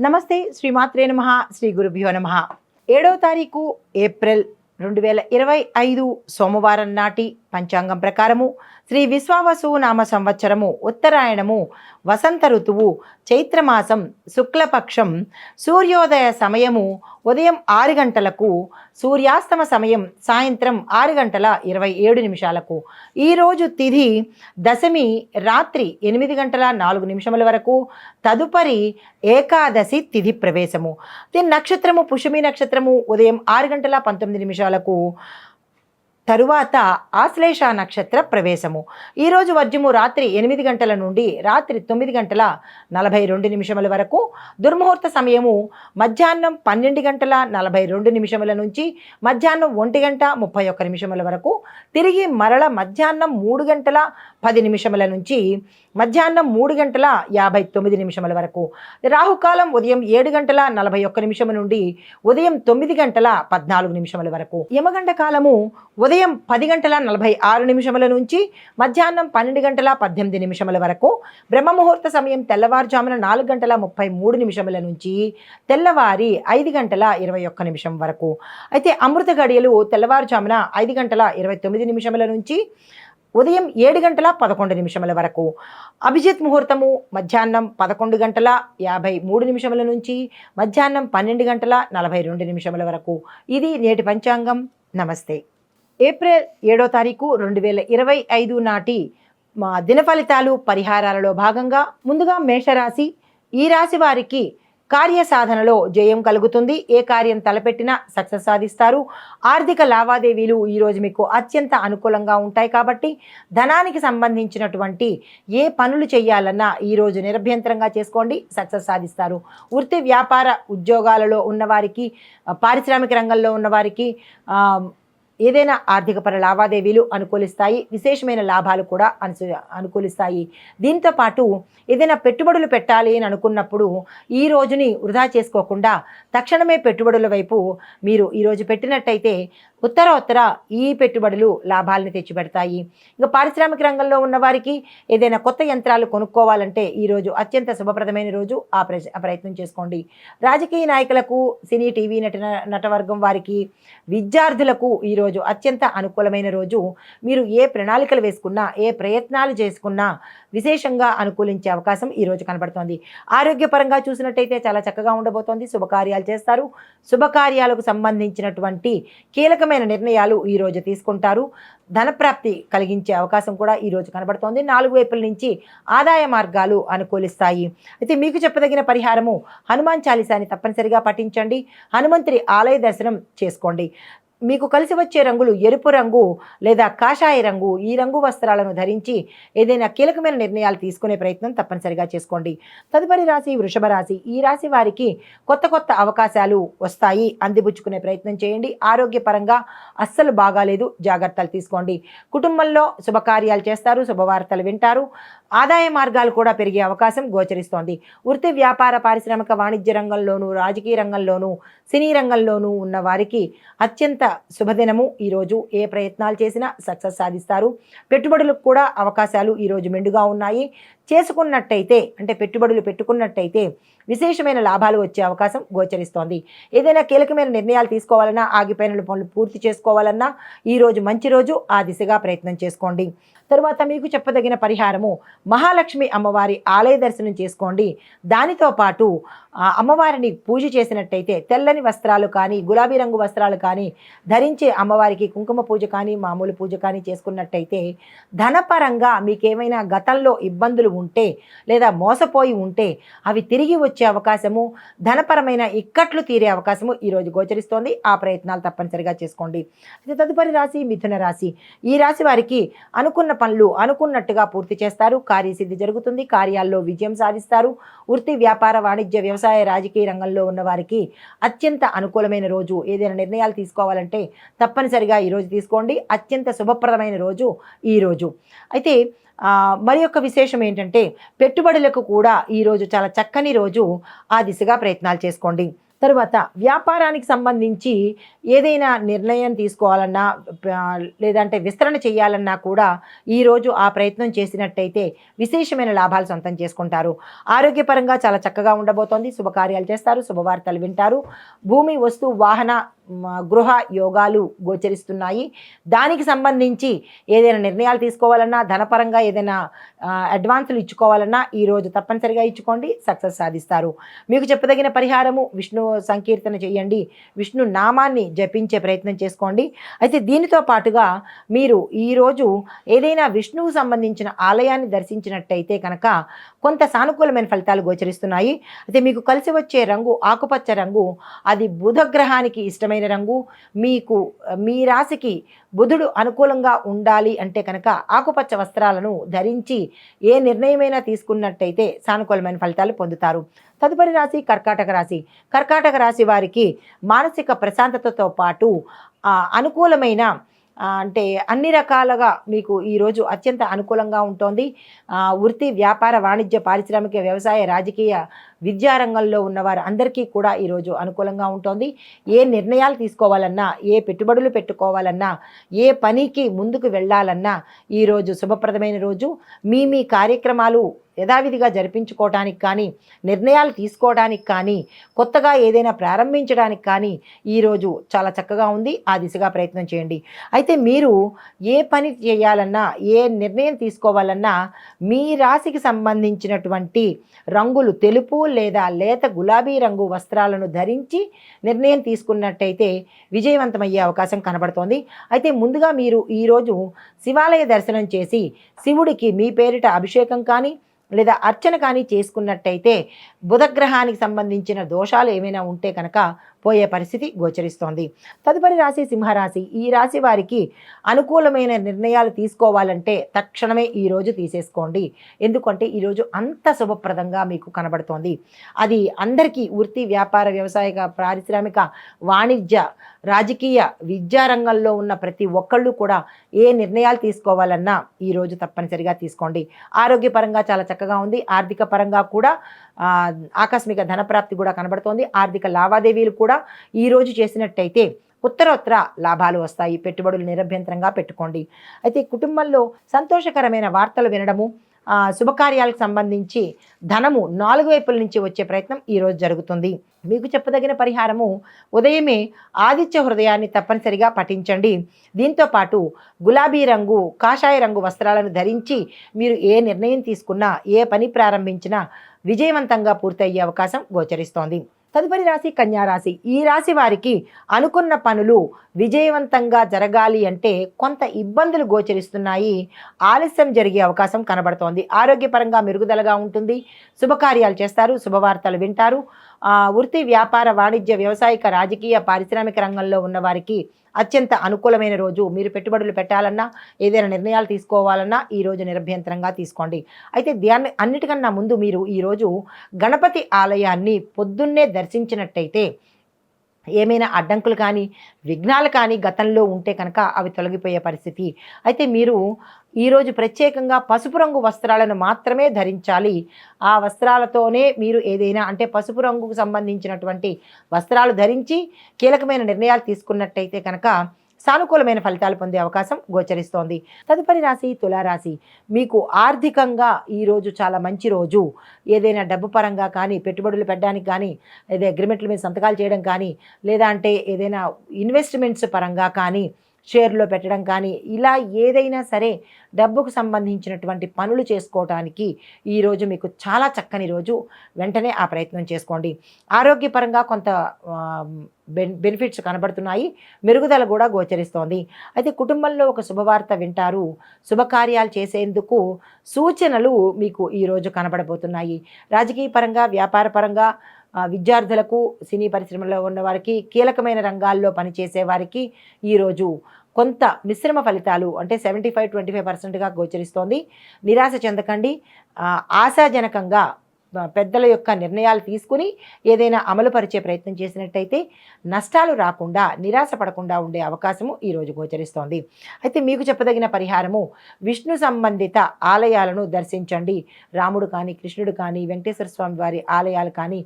నమస్తే శ్రీమాత్రే నమః శ్రీ గురుభ్యో నమః 7వ తారీఖు ఏప్రిల్ 2025 సోమవారం నాటి పంచాంగం ప్రకారము శ్రీ విశ్వావసు నామ సంవత్సరము ఉత్తరాయణము వసంత ఋతువు చైత్రమాసం శుక్లపక్షం సూర్యోదయ సమయము ఉదయం 6 గంటలకు సూర్యాస్తమ సమయం సాయంత్రం 6 గంటల 27 నిమిషాలకు. ఈరోజు తిథి దశమి రాత్రి 8 గంటల 4 నిమిషముల వరకు, తదుపరి ఏకాదశి తిథి ప్రవేశము. దీని నక్షత్రము పుష్యమి నక్షత్రము ఉదయం 6 గంటల 19 నిమిషాలకు, తరువాత ఆశ్లేష నక్షత్ర ప్రవేశము. ఈరోజు వర్జము రాత్రి 8 గంటల నుండి రాత్రి 9 గంటల 42 నిమిషముల వరకు, దుర్ముహూర్త సమయము మధ్యాహ్నం 12 గంటల 42 నిమిషముల నుంచి మధ్యాహ్నం 1 గంట 31 నిమిషముల వరకు, తిరిగి మరల మధ్యాహ్నం 3 గంటల 10 నిమిషముల నుంచి మధ్యాహ్నం 3 గంటల 59 నిమిషముల వరకు. రాహుకాలం ఉదయం 7 గంటల 41 నిమిషము నుండి ఉదయం 9 గంటల 14 నిమిషముల వరకు. యమగండ కాలము ఉదయం 10 గంటల 46 నిమిషముల నుంచి మధ్యాహ్నం 12 గంటల 18 నిమిషముల వరకు. బ్రహ్మముహూర్త సమయం తెల్లవారుజామున 4 గంటల 33 నిమిషముల నుంచి తెల్లవారి 5 గంటల 21 నిమిషం వరకు. అయితే అమృత గడియలు తెల్లవారుజామున 5 గంటల 29 నిమిషముల నుంచి ఉదయం 7 గంటల 11 నిమిషముల వరకు. అభిజిత్ ముహూర్తము మధ్యాహ్నం 11 గంటల 53 నిమిషముల నుంచి మధ్యాహ్నం 12 గంటల 42 నిమిషముల వరకు. ఇది నేటి పంచాంగం. నమస్తే. ఏప్రిల్ 7వ తారీఖు 2025 నాటి మా దిన ఫలితాలు పరిహారాలలో భాగంగా ముందుగా మేషరాశి. ఈ రాశి వారికి కార్యసాధనలో జయం కలుగుతుంది. ఏ కార్యం తలపెట్టినా సక్సెస్ సాధిస్తారు. ఆర్థిక లావాదేవీలు ఈరోజు మీకు అత్యంత అనుకూలంగా ఉంటాయి కాబట్టి ధనానికి సంబంధించినటువంటి ఏ పనులు చేయాలన్నా ఈరోజు నిరభ్యంతరంగా చేసుకోండి, సక్సెస్ సాధిస్తారు. వృత్తి వ్యాపార ఉద్యోగాలలో ఉన్నవారికి, పారిశ్రామిక రంగంలో ఉన్నవారికి ఏదైనా ఆర్థికపర లావాదేవీలు అనుకూలిస్తాయి. విశేషమైన లాభాలు కూడా అనుకూలిస్తాయి. దీంతోపాటు ఏదైనా పెట్టుబడులు పెట్టాలి అని అనుకున్నప్పుడు ఈ రోజుని వృధా చేసుకోకుండా తక్షణమే పెట్టుబడుల వైపు మీరు ఈరోజు పెట్టినట్టయితే ఉత్తర ఈ పెట్టుబడులు లాభాలను తెచ్చిపెడతాయి. ఇంకా పారిశ్రామిక రంగంలో ఉన్నవారికి ఏదైనా కొత్త యంత్రాలు కొనుక్కోవాలంటే ఈరోజు అత్యంత శుభప్రదమైన రోజు. ఆ ప్రయత్నం చేసుకోండి. రాజకీయ నాయకులకు, సినీ టీవీ నటవర్గం వారికి, విద్యార్థులకు ఈరోజు అత్యంత అనుకూలమైన రోజు. మీరు ఏ ప్రణాళికలు వేసుకున్నా, ఏ ప్రయత్నాలు చేసుకున్నా విశేషంగా అనుకూలించే అవకాశం ఈరోజు కనబడుతోంది. ఆరోగ్యపరంగా చూసినట్టయితే చాలా చక్కగా ఉండబోతోంది. శుభకార్యాలు చేస్తారు. శుభకార్యాలకు సంబంధించినటువంటి కీలకమైన నిర్ణయాలు ఈరోజు తీసుకుంటారు. ధనప్రాప్తి కలిగించే అవకాశం కూడా ఈరోజు కనబడుతోంది. 4 వైపుల నుంచి ఆదాయ మార్గాలు అనుకూలిస్తాయి. అయితే మీకు చెప్పదగిన పరిహారము హనుమాన్ చాలీసాని తప్పనిసరిగా పఠించండి. హనుమంతుడి ఆలయ దర్శనం చేసుకోండి. మీకు కలిసి వచ్చే రంగులు ఎరుపు రంగు లేదా కాషాయ రంగు. ఈ రంగు వస్త్రాలను ధరించి ఏదైనా కీలకమైన నిర్ణయాలు తీసుకునే ప్రయత్నం తప్పనిసరిగా చేసుకోండి. తదుపరి రాశి వృషభ రాశి. ఈ రాశి వారికి కొత్త అవకాశాలు వస్తాయి, అందిపుచ్చుకునే ప్రయత్నం చేయండి. ఆరోగ్యపరంగా అస్సలు బాగాలేదు, జాగ్రత్తలు తీసుకోండి. కుటుంబంలో శుభకార్యాలు చేస్తారు, శుభవార్తలు వింటారు. ఆదాయ మార్గాలు కూడా పెరిగే అవకాశం గోచరిస్తోంది. వృత్తి వ్యాపార పారిశ్రామిక వాణిజ్య రంగంలోనూ, రాజకీయ రంగంలోనూ, సినీ రంగంలోనూ ఉన్న వారికి అత్యంత శుభదినము. ఈరోజు ఏ ప్రయత్నాలు చేసినా సక్సెస్ సాధిస్తారు. పెట్టుబడులకు కూడా అవకాశాలు ఈరోజు మెండుగా ఉన్నాయి. చేసుకున్నట్టయితే అంటే పెట్టుబడులు పెట్టుకున్నట్టయితే విశేషమైన లాభాలు వచ్చే అవకాశం గోచరిస్తోంది. ఏదైనా కీలకమైన నిర్ణయాలు తీసుకోవాలన్నా, ఆగిపోయిన పనులు పూర్తి చేసుకోవాలన్నా ఈరోజు మంచి రోజు. ఆ దిశగా ప్రయత్నం చేసుకోండి. తరువాత మీకు చెప్పదగిన పరిహారము మహాలక్ష్మి అమ్మవారి ఆలయ దర్శనం చేసుకోండి. దానితో పాటు అమ్మవారిని పూజ చేసినట్టయితే తెల్లని వస్త్రాలు కానీ, గులాబీ రంగు వస్త్రాలు కానీ ధరించే అమ్మవారికి కుంకుమ పూజ కానీ, మామూలు పూజ కానీ చేసుకున్నట్టయితే ధనపరంగా మీకేమైనా గతంలో ఇబ్బందులు ఉంటే లేదా మోసపోయి ఉంటే అవి తిరిగి వచ్చే అవకాశము, ధనపరమైన ఇక్కట్లు తీరే అవకాశము ఈరోజు గోచరిస్తోంది. ఆ ప్రయత్నాలు తప్పనిసరిగా చేసుకోండి. అయితే తదుపరి రాశి మిథున రాశి. ఈ రాశి వారికి అనుకున్న పనులు అనుకున్నట్టుగా పూర్తి చేస్తారు. కార్యసిద్ధి జరుగుతుంది. కార్యాల్లో విజయం సాధిస్తారు. వృత్తి వ్యాపార వాణిజ్య వ్యవసాయ రాజకీయ రంగంలో ఉన్న వారికి అత్యంత అనుకూలమైన రోజు. ఏదైనా నిర్ణయాలు తీసుకోవాలంటే తప్పనిసరిగా ఈరోజు తీసుకోండి. అత్యంత శుభప్రదమైన రోజు ఈరోజు. అయితే మరి యొక్క విశేషం ఏంటంటే పెట్టుబడులకు కూడా ఈరోజు చాలా చక్కని రోజు. ఆ దిశగా ప్రయత్నాలు చేసుకోండి. తరువాత వ్యాపారానికి సంబంధించి ఏదైనా నిర్ణయం తీసుకోవాలన్నా లేదంటే విస్తరణ చేయాలన్నా కూడా ఈరోజు ఆ ప్రయత్నం చేసినట్టయితే విశేషమైన లాభాలు సొంతం చేసుకుంటారు. ఆరోగ్యపరంగా చాలా చక్కగా ఉండబోతోంది. శుభకార్యాలు చేస్తారు, శుభవార్తలు వింటారు. భూమి, వస్తు, వాహన, గృహ యోగాలు గోచరిస్తున్నాయి. దానికి సంబంధించి ఏదైనా నిర్ణయాలు తీసుకోవాలన్నా, ధనపరంగా ఏదైనా అడ్వాన్సులు ఇచ్చుకోవాలన్నా ఈరోజు తప్పనిసరిగా ఇచ్చుకోండి, సక్సెస్ సాధిస్తారు. మీకు చెప్పదగిన పరిహారము విష్ణు సంకీర్తన చేయండి, విష్ణు నామాన్ని జపించే ప్రయత్నం చేసుకోండి. అయితే దీనితో పాటుగా మీరు ఈరోజు ఏదైనా విష్ణువు సంబంధించిన ఆలయాన్ని దర్శించినట్టయితే కనుక కొంత సానుకూలమైన ఫలితాలు గోచరిస్తున్నాయి. అయితే మీకు కలిసి వచ్చే రంగు ఆకుపచ్చ రంగు, అది బుధగ్రహానికి ఇష్టమైన రంగు. మీకు మీ రాశికి బుధుడు అనుకూలంగా ఉండాలి అంటే కనుక ఆకుపచ్చ వస్త్రాలను ధరించి ఏ నిర్ణయమైనా తీసుకున్నట్టయితే సానుకూలమైన ఫలితాలు పొందుతారు. తదుపరి రాశి కర్కాటక రాశి. కర్కాటక రాశి వారికి మానసిక ప్రశాంతతతో పాటు అనుకూలమైన అంటే అన్ని రకాలుగా మీకు ఈరోజు అత్యంత అనుకూలంగా ఉంటుంది. వృత్తి, వ్యాపార, వాణిజ్య, పారిశ్రామిక, వ్యవసాయ, రాజకీయ, విద్యారంగంలో ఉన్నవారు అందరికీ కూడా ఈరోజు అనుకూలంగా ఉంటుంది. ఏ నిర్ణయాలు తీసుకోవాలన్నా, ఏ పెట్టుబడులు పెట్టుకోవాలన్నా, ఏ పనికి ముందుకు వెళ్ళాలన్నా ఈరోజు శుభప్రదమైన రోజు. మీ కార్యక్రమాలు యథావిధిగా జరిపించుకోవడానికి కానీ, నిర్ణయాలు తీసుకోవడానికి కానీ, కొత్తగా ఏదైనా ప్రారంభించడానికి కానీ ఈరోజు చాలా చక్కగా ఉంది. ఆ దిశగా ప్రయత్నం చేయండి. అయితే మీరు ఏ పని చేయాలన్నా, ఏ నిర్ణయం తీసుకోవాలన్నా మీ రాశికి సంబంధించినటువంటి రంగులు తెలుపు లేదా లేత గులాబీ రంగు వస్త్రాలను ధరించి నిర్ణయం తీసుకున్నట్టయితే విజయవంతమయ్యే అవకాశం కనబడుతోంది. అయితే ముందుగా మీరు ఈరోజు శివాలయ దర్శనం చేసి శివుడికి మీ పేరిట అభిషేకం కానీ లేదా అర్చన కానీ చేసుకున్నట్టయితే బుధగ్రహానికి సంబంధించిన దోషాలు ఏమైనా ఉంటే కనుక పోయే పరిస్థితి గోచరిస్తోంది. తదుపరి రాశి సింహరాశి. ఈ రాశి వారికి అనుకూలమైన నిర్ణయాలు తీసుకోవాలంటే తక్షణమే ఈరోజు తీసేసుకోండి. ఎందుకంటే ఈరోజు అంత శుభప్రదంగా మీకు కనబడుతోంది. అది అందరికీ వృత్తి, వ్యాపార, వ్యవసాయ, పారిశ్రామిక, వాణిజ్య, రాజకీయ, విద్యారంగంలో ఉన్న ప్రతి ఒక్కళ్ళు కూడా ఏ నిర్ణయాలు తీసుకోవాలన్నా ఈరోజు తప్పనిసరిగా తీసుకోండి. ఆరోగ్యపరంగా చాలా చక్కగా ఉంది. ఆర్థిక పరంగా కూడా ఆకస్మిక ధనప్రాప్తి కూడా కనబడుతోంది. ఆర్థిక లావాదేవీలు కూడా ఈరోజు చేసినట్టయితే ఉత్తరోత్తర లాభాలు వస్తాయి. పెట్టుబడులు నిరభ్యంతరంగా పెట్టుకోండి. అయితే కుటుంబంలో సంతోషకరమైన వార్తలు వినడము, శుభకార్యాలకు సంబంధించి ధనము 4 వైపుల నుంచి వచ్చే ప్రయత్నం ఈరోజు జరుగుతుంది. మీకు చెప్పదగిన పరిహారము ఉదయమే ఆదిత్య హృదయాన్ని తప్పనిసరిగా పఠించండి. దీంతోపాటు గులాబీ రంగు, కాషాయ రంగు వస్త్రాలను ధరించి మీరు ఏ నిర్ణయం తీసుకున్నా, ఏ పని ప్రారంభించినా విజయవంతంగా పూర్తయ్యే అవకాశం గోచరిస్తోంది. తదుపరి రాశి కన్యారాశి. ఈ రాశి వారికి అనుకున్న పనులు విజయవంతంగా జరగాలి అంటే కొంత ఇబ్బందులు గోచరిస్తున్నాయి. ఆలస్యం జరిగే అవకాశం కనబడుతోంది. ఆరోగ్యపరంగా మెరుగుదలగా ఉంటుంది. శుభకార్యాలు చేస్తారు, శుభవార్తలు వింటారు. వృత్తి, వ్యాపార, వాణిజ్య, వ్యవసాయక, రాజకీయ, పారిశ్రామిక రంగంలో ఉన్న వారికి అత్యంత అనుకూలమైన రోజు. మీరు పెట్టుబడులు పెట్టాలన్నా, ఏదైనా నిర్ణయాలు తీసుకోవాలన్నా ఈరోజు నిరభ్యంతరంగా తీసుకోండి. అయితే దాన్ని అన్నిటికన్నా ముందు మీరు ఈరోజు గణపతి ఆలయాన్ని పొద్దున్నే దర్శించినట్టయితే ఏమైనా అడ్డంకులు కానీ, విఘ్నాలు కానీ గతంలో ఉంటే కనుక అవి తొలగిపోయే పరిస్థితి. అయితే మీరు ఈరోజు ప్రత్యేకంగా పసుపు రంగు వస్త్రాలను మాత్రమే ధరించాలి. ఆ వస్త్రాలతోనే మీరు ఏదైనా అంటే పసుపు రంగుకు సంబంధించినటువంటి వస్త్రాలు ధరించి కీలకమైన నిర్ణయాలు తీసుకున్నట్టయితే కనుక సానుకూలమైన ఫలితాలు పొందే అవకాశం గోచరిస్తోంది. తదుపరి రాశి తులారాశి. మీకు ఆర్థికంగా ఈరోజు చాలా మంచి రోజు. ఏదైనా డబ్బు పరంగా కానీ, పెట్టుబడులు పెట్టడానికి కానీ, లేదా అగ్రిమెంట్ల మీద సంతకాలు చేయడం కానీ, లేదా అంటే ఏదైనా ఇన్వెస్ట్మెంట్స్ పరంగా కానీ, షేర్లో పెట్టడం కానీ, ఇలా ఏదైనా సరే డబ్బుకు సంబంధించినటువంటి పనులు చేసుకోవడానికి ఈరోజు మీకు చాలా చక్కని రోజు. వెంటనే ఆ ప్రయత్నం చేసుకోండి. ఆరోగ్యపరంగా కొంత బెనిఫిట్స్ కనబడుతున్నాయి. మెరుగుదల కూడా గోచరిస్తోంది. అయితే కుటుంబంలో ఒక శుభవార్త వింటారు. శుభకార్యాలు చేసేందుకు సూచనలు మీకు ఈరోజు కనబడబోతున్నాయి. రాజకీయ పరంగా, వ్యాపార పరంగా, విద్యార్థులకు, సినీ పరిశ్రమలో ఉన్న వారికి, కీలకమైన రంగాల్లో పనిచేసే వారికి ఈరోజు కొంత మిశ్రమ ఫలితాలు అంటే 75-25%గా గోచరిస్తోంది. నిరాశ చెందకండి. ఆశాజనకంగా పెద్దల యొక్క నిర్ణయాలు తీసుకుని ఏదైనా అమలు పరిచే ప్రయత్నం చేసినట్టయితే నష్టాలు రాకుండా నిరాశ పడకుండా ఉండే అవకాశము ఈరోజు గోచరిస్తోంది. అయితే మీకు చెప్పదగిన పరిహారము, విష్ణు సంబంధిత ఆలయాలను దర్శించండి. రాముడు కానీ, కృష్ణుడు కానీ, వెంకటేశ్వర స్వామి వారి ఆలయాలు కానీ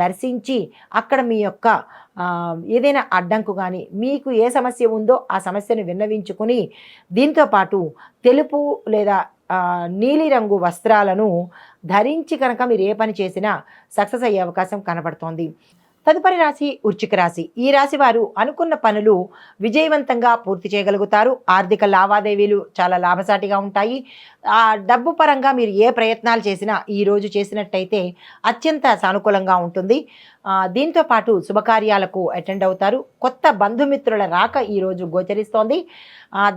దర్శించి అక్కడ మీ యొక్క ఏదైనా అడ్డంకు కానీ, మీకు ఏ సమస్య ఉందో ఆ సమస్యను విన్నవించుకుని, దీంతోపాటు తెలుపు లేదా నీలిరంగు వస్త్రాలను ధరించి కనుక మీరు ఏ పని చేసినా సక్సెస్ అయ్యే అవకాశం కనబడుతోంది. తదుపరి రాశి వృశ్చిక రాశి. ఈ రాశి వారు అనుకున్న పనులు విజయవంతంగా పూర్తి చేయగలుగుతారు. ఆర్థిక లావాదేవీలు చాలా లాభసాటిగా ఉంటాయి. డబ్బు పరంగా మీరు ఏ ప్రయత్నాలు చేసినా ఈరోజు చేసినట్టయితే అత్యంత సానుకూలంగా ఉంటుంది. దీంతో పాటు శుభకార్యాలకు అటెండ్ అవుతారు. కొత్త బంధుమిత్రుల రాక ఈరోజు గోచరిస్తోంది.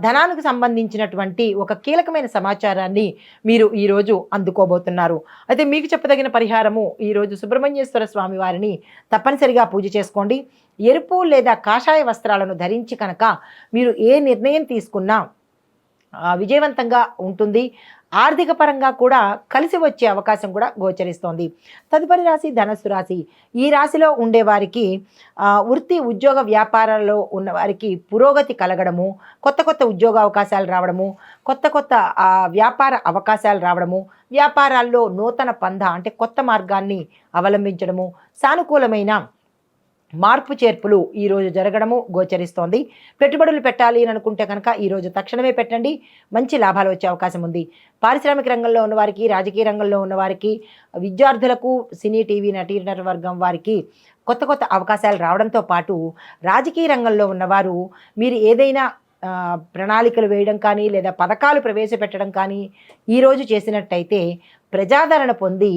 ధనానికి సంబంధించినటువంటి ఒక కీలకమైన సమాచారాన్ని మీరు ఈరోజు అందుకోబోతున్నారు. అయితే మీకు చెప్పదగిన పరిహారము, ఈరోజు సుబ్రహ్మణ్యేశ్వర స్వామి వారిని తప్పనిసరిగా పూజ చేసుకోండి. ఎరుపు లేదా కాషాయ వస్త్రాలను ధరించి కనుక మీరు ఏ నిర్ణయం తీసుకున్నా విజయవంతంగా ఉంటుంది. ఆర్థిక పరంగా కూడా కలిసి వచ్చే అవకాశం కూడా గోచరిస్తోంది. తదుపరి రాశి ధనస్సు రాశి. ఈ రాశిలో ఉండేవారికి వృత్తి ఉద్యోగ వ్యాపారాల్లో ఉన్నవారికి పురోగతి కలగడము, కొత్త కొత్త ఉద్యోగ అవకాశాలు రావడము, కొత్త కొత్త వ్యాపార అవకాశాలు రావడము, వ్యాపారాల్లో నూతన పంథ అంటే కొత్త మార్గాన్ని అవలంబించడము, సానుకూలమైన మార్పు చేర్పులు ఈరోజు జరగడము గోచరిస్తోంది. పెట్టుబడులు పెట్టాలి అని అనుకుంటే కనుక ఈరోజు తక్షణమే పెట్టండి, మంచి లాభాలు వచ్చే అవకాశం ఉంది. పారిశ్రామిక రంగంలో ఉన్నవారికి, రాజకీయ రంగంలో ఉన్నవారికి, విద్యార్థులకు, సినీ టీవీ నటీనట వర్గం వారికి కొత్త కొత్త అవకాశాలు రావడంతో పాటు రాజకీయ రంగంలో ఉన్నవారు మీరు ఏదైనా ప్రణాళికలు వేయడం కానీ లేదా పథకాలు ప్రవేశపెట్టడం కానీ ఈరోజు చేసినట్టయితే ప్రజాదరణ పొంది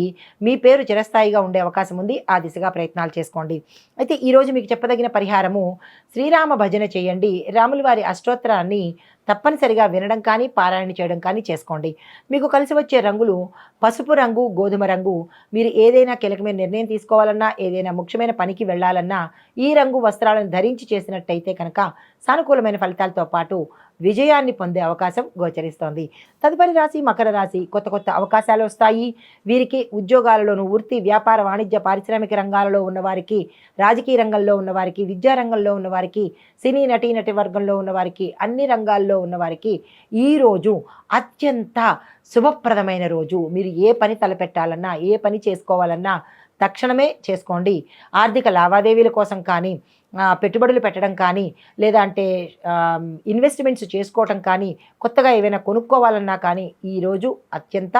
మీ పేరు చిరస్థాయిగా ఉండే అవకాశం ఉంది. ఆ దిశగా ప్రయత్నాలు చేసుకోండి. అయితే ఈరోజు మీకు చెప్పదగిన పరిహారము, శ్రీరామ భజన చేయండి. రాముల వారి అష్టోత్తరాన్ని తప్పనిసరిగా వినడం కానీ పారాయణ చేయడం కానీ చేసుకోండి. మీకు కలిసి వచ్చే రంగులు పసుపు రంగు, గోధుమ రంగు. మీరు ఏదైనా కీలకమైన నిర్ణయం తీసుకోవాలన్నా, ఏదైనా ముఖ్యమైన పనికి వెళ్ళాలన్నా ఈ రంగు వస్త్రాలను ధరించి చేసినట్టయితే కనుక సానుకూలమైన ఫలితాలతో పాటు విజయాన్ని పొందే అవకాశం గోచరిస్తోంది. తదుపరి రాశి మకర రాశి. కొత్త కొత్త అవకాశాలు వస్తాయి. వీరికి ఉద్యోగాలలోనూ, వృత్తి వ్యాపార వాణిజ్య పారిశ్రామిక రంగాలలో ఉన్నవారికి, రాజకీయ రంగంలో ఉన్నవారికి, విద్యారంగంలో ఉన్నవారికి, సినీ నటీ వర్గంలో ఉన్నవారికి, అన్ని రంగాల్లో ఉన్నవారికి ఈరోజు అత్యంత శుభప్రదమైన రోజు. మీరు ఏ పని తలపెట్టాలన్నా, ఏ పని చేసుకోవాలన్నా తక్షణమే చేసుకోండి. ఆర్థిక లావాదేవీల కోసం కానీ, పెట్టుబడులు పెట్టడం కానీ, లేదా అంటే ఇన్వెస్ట్మెంట్స్ చేసుకోవటం కానీ, కొత్తగా ఏవైనా కొనుక్కోవాలన్నా కానీ ఈరోజు అత్యంత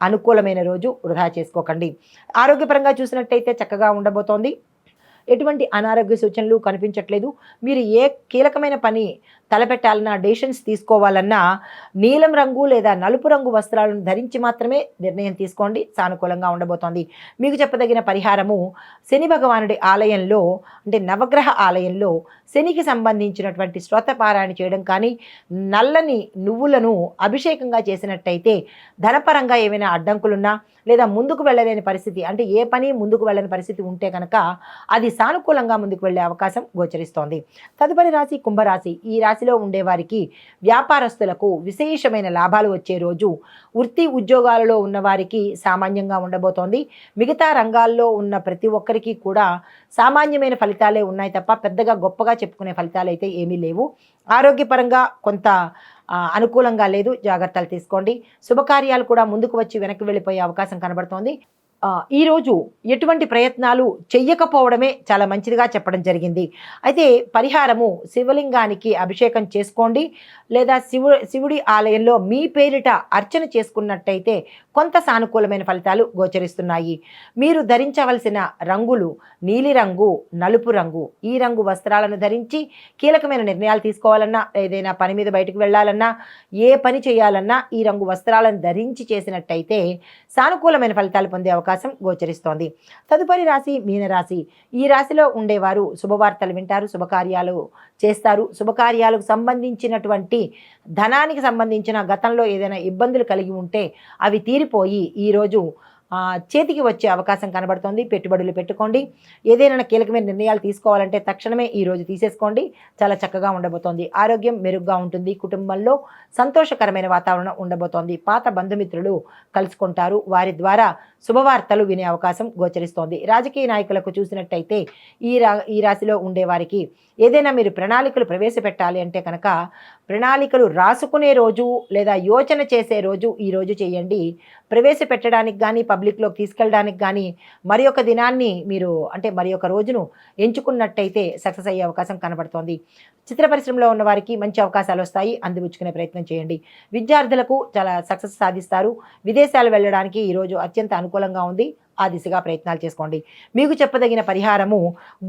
అనుకూలమైన రోజు. వృధా చేసుకోకండి. ఆరోగ్యపరంగా చూసినట్టయితే చక్కగా ఉండబోతోంది. ఎటువంటి అనారోగ్య సూచనలు కనిపించట్లేదు. మీరు ఏ కీలకమైన పని తలపెట్టాలన్నా, డెసిషన్స్ తీసుకోవాలన్నా నీలం రంగు లేదా నలుపు రంగు వస్త్రాలను ధరించి మాత్రమే నిర్ణయం తీసుకోండి. సానుకూలంగా ఉండబోతోంది. మీకు చెప్పదగిన పరిహారము, శని భగవానుడి ఆలయంలో అంటే నవగ్రహ ఆలయంలో శనికి సంబంధించినటువంటి స్తోత్రపారాయణ చేయడం కానీ, నల్లని నువ్వులను అభిషేకంగా చేసినట్టయితే ధనపరంగా ఏమైనా అడ్డంకులున్నా లేదా ముందుకు వెళ్ళలేని పరిస్థితి అంటే ఏ పని ముందుకు వెళ్ళని పరిస్థితి ఉంటే కనుక అది సానుకూలంగా ముందుకు వెళ్ళే అవకాశం గోచరిస్తోంది. తదుపరి రాశి కుంభరాశి. ఈ రాశిలో ఉండేవారికి వ్యాపారస్తులకు విశేషమైన లాభాలు వచ్చే రోజు. వృత్తి ఉద్యోగాలలో ఉన్నవారికి సామాన్యంగా ఉండబోతోంది. మిగతా రంగాల్లో ఉన్న ప్రతి ఒక్కరికి కూడా సామాన్యమైన ఫలితాలే ఉన్నాయి తప్ప పెద్దగా గొప్పగా చెప్పుకునే ఫలితాలు అయితే ఏమీ లేవు. ఆరోగ్యపరంగా కొంత అనుకూలంగా లేదు, జాగ్రత్తలు తీసుకోండి. శుభకార్యాలు కూడా ముందుకు వచ్చి వెనక్కి వెళ్ళిపోయే అవకాశం కనబడుతోంది. ఈరోజు ఎటువంటి ప్రయత్నాలు చెయ్యకపోవడమే చాలా మంచిదిగా చెప్పడం జరిగింది. అయితే పరిహారము, శివలింగానికి అభిషేకం చేసుకోండి లేదా శివుడి ఆలయంలో మీ పేరిట అర్చన చేసుకున్నట్టయితే కొంత సానుకూలమైన ఫలితాలు గోచరిస్తున్నాయి. మీరు ధరించవలసిన రంగులు నీలిరంగు, నలుపు రంగు. ఈ రంగు వస్త్రాలను ధరించి కీలకమైన నిర్ణయాలు తీసుకోవాలన్నా, ఏదైనా పని మీద బయటకు వెళ్ళాలన్నా, ఏ పని చేయాలన్నా ఈ రంగు వస్త్రాలను ధరించి చేసినట్టయితే సానుకూలమైన ఫలితాలు పొందే అవకాశం గోచరిస్తోంది. తదుపరి రాశి మీనరాశి. ఈ రాశిలో ఉండేవారు శుభవార్తలు వింటారు, శుభకార్యాలు చేస్తారు. శుభకార్యాలకు సంబంధించినటువంటి ధనానికి సంబంధించిన గతంలో ఏదైనా ఇబ్బందులు కలిగి ఉంటే అవి తీరిపోయి ఈరోజు చేతికి వచ్చే అవకాశం కనబడుతోంది. పెట్టుబడులు పెట్టుకోండి. ఏదైనా కీలకమైన నిర్ణయాలు తీసుకోవాలంటే తక్షణమే ఈరోజు తీసేసుకోండి. చాలా చక్కగా ఉండబోతోంది. ఆరోగ్యం మెరుగ్గా ఉంటుంది. కుటుంబంలో సంతోషకరమైన వాతావరణం ఉండబోతోంది. పాత బంధుమిత్రులు కలుసుకుంటారు. వారి ద్వారా శుభవార్తలు వినే అవకాశం గోచరిస్తోంది. రాజకీయ నాయకులకు చూసినట్టయితే ఈ రాశిలో ఉండేవారికి ఏదైనా మీరు ప్రణాళికలు ప్రవేశపెట్టాలి అంటే కనుక ప్రణాళికలు రాసుకునే రోజు లేదా యోచన చేసే రోజు ఈరోజు చేయండి. ప్రవేశపెట్టడానికి కానీ పబ్లిక్లోకి తీసుకెళ్ళడానికి కానీ మరి ఒక దినాన్ని మీరు మరి ఒక రోజును ఎంచుకున్నట్టయితే సక్సెస్ అయ్యే అవకాశం కనబడుతోంది. చిత్ర పరిశ్రమలో ఉన్న వారికి మంచి అవకాశాలు వస్తాయి. అందిపుచ్చుకునే ప్రయత్నం చేయండి. విద్యార్థులకు చాలా సక్సెస్ సాధిస్తారు. విదేశాలు వెళ్ళడానికి ఈరోజు అత్యంత అనుకూలంగా ఉంది. ఆ దిశగా ప్రయత్నాలు చేసుకోండి. మీకు చెప్పదగిన పరిహారము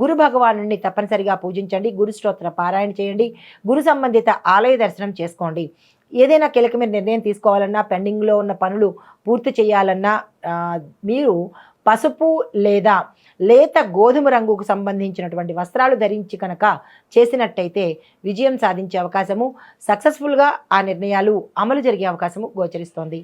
గురు భగవానుడిని తప్పనిసరిగా పూజించండి. గురు స్తోత్ర పారాయణ చేయండి. గురు సంబంధిత ఆలయ దర్శనం చేసుకోండి. ఏదైనా కీలకమైన నిర్ణయం తీసుకోవాలన్నా, పెండింగ్లో ఉన్న పనులు పూర్తి చేయాలన్నా మీరు పసుపు లేదా లేత గోధుమ రంగుకు సంబంధించినటువంటి వస్త్రాలు ధరించి కనుక చేసినట్టయితే విజయం సాధించే అవకాశము, సక్సెస్ఫుల్గా ఆ నిర్ణయాలు అమలు జరిగే అవకాశము గోచరిస్తోంది.